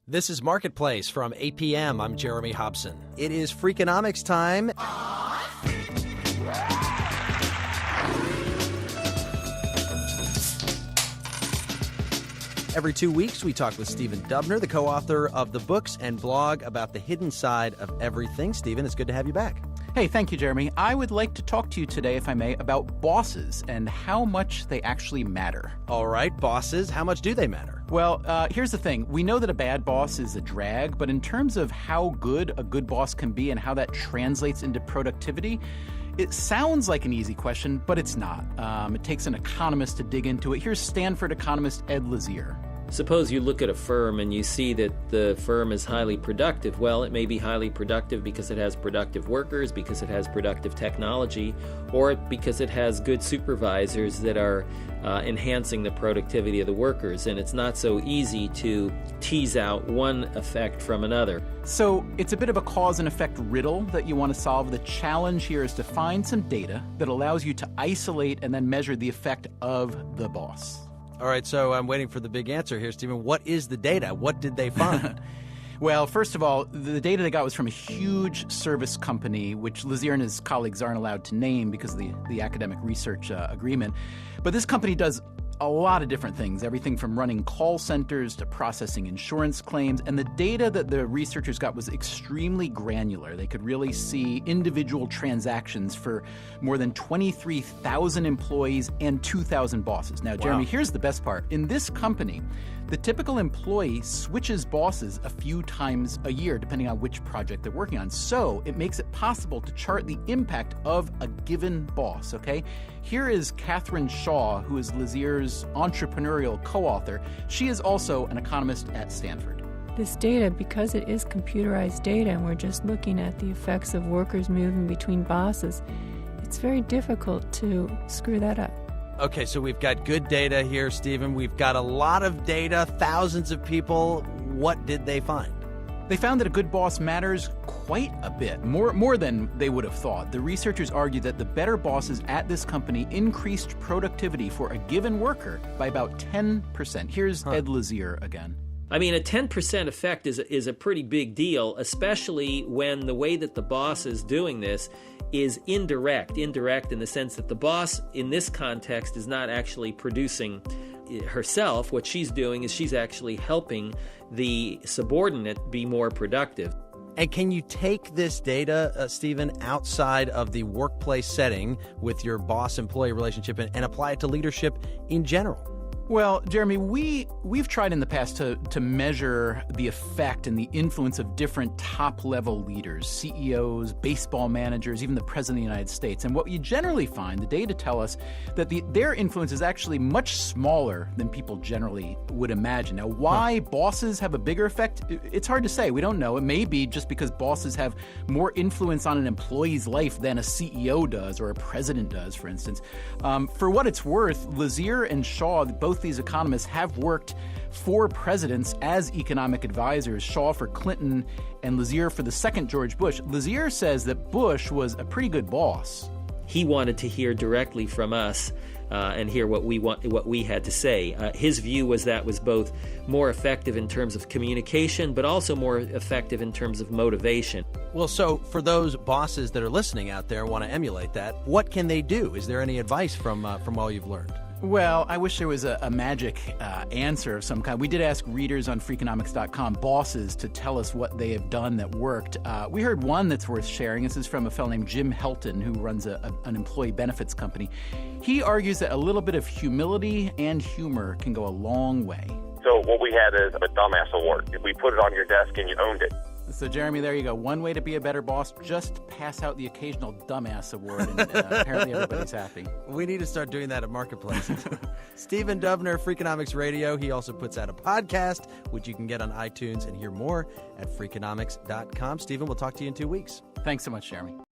This is Marketplace from 8 p.m. I'm Jeremy Hobson. It is Freakonomics time. Every 2 weeks, we talk with Stephen Dubner, the co-author of the books and blog about the hidden side of everything. Stephen, it's good to have you back. Hey, thank you, Jeremy. I would like to talk to you today, if I may, about bosses and how much they actually matter. All right, bosses, how much do they matter? Well, here's the thing. We know that a bad boss is a drag, but in terms of how good a good boss can be and how that translates into productivity, it sounds like an easy question, but it's not. It takes an economist to dig into it. Here's Stanford economist Ed Lazier. Suppose you look at a firm and you see that the firm is highly productive. Well, it may be highly productive because it has productive workers, because it has productive technology, or because it has good supervisors that are enhancing the productivity of the workers. And it's not so easy to tease out one effect from another. So it's a bit of a cause and effect riddle that you want to solve. The challenge here is to find some data that allows you to isolate and then measure the effect of the boss. All right, so I'm waiting for the big answer here, Stephen. What is the data? What did they find? Well, first of all, the data they got was from a huge service company, which Lazier and his colleagues aren't allowed to name because of the academic research agreement. But this company does a lot of different things, everything from running call centers to processing insurance claims. And the data that the researchers got was extremely granular. They could really see individual transactions for more than 23,000 employees and 2,000 bosses. Now, Jeremy, Wow. Here's the best part. In this company, the typical employee switches bosses a few times a year, depending on which project they're working on. So it makes it possible to chart the impact of a given boss, okay? Here is Catherine Shaw, who is Lazier's entrepreneurial co-author. She is also an economist at Stanford. This data, because it is computerized data and we're just looking at the effects of workers moving between bosses, it's very difficult to screw that up. Okay, so we've got good data here, Stephen. We've got a lot of data, thousands of people. What did they find? They found that a good boss matters quite a bit, more than they would have thought. The researchers argue that the better bosses at this company increased productivity for a given worker by about 10%. Here's Ed Lazier again. I mean, a 10% effect is a pretty big deal, especially when the way that the boss is doing this is indirect in the sense that the boss in this context is not actually producing herself. What she's doing is she's actually helping the subordinate be more productive. And can you take this data, Stephen, outside of the workplace setting with your boss-employee relationship and apply it to leadership in general? Well, Jeremy, we've tried in the past to measure the effect and the influence of different top-level leaders, CEOs, baseball managers, even the President of the United States. And what you generally find, the data tell us that their influence is actually much smaller than people generally would imagine. Now, why bosses have a bigger effect? It's hard to say. We don't know. It may be just because bosses have more influence on an employee's life than a CEO does or a president does, for instance. For what it's worth, Lazier and Shaw, both these economists, have worked for presidents as economic advisors, Shaw for Clinton and Lazier for the second George Bush. Lazier says that Bush was a pretty good boss. He wanted to hear directly from us and hear what we had to say. His view was that was both more effective in terms of communication, but also more effective in terms of motivation. Well, so for those bosses that are listening out there and want to emulate that, what can they do? Is there any advice from all you've learned? Well, I wish there was a magic answer of some kind. We did ask readers on Freakonomics.com, bosses, to tell us what they have done that worked. We heard one that's worth sharing. This is from a fellow named Jim Helton, who runs an employee benefits company. He argues that a little bit of humility and humor can go a long way. So what we had is a dumbass award. We put it on your desk and you owned it. So, Jeremy, there you go. One way to be a better boss, just pass out the occasional dumbass award, and apparently everybody's happy. We need to start doing that at Marketplace. Stephen Dubner, Freakonomics Radio. He also puts out a podcast, which you can get on iTunes and hear more at Freakonomics.com. Stephen, we'll talk to you in 2 weeks. Thanks so much, Jeremy.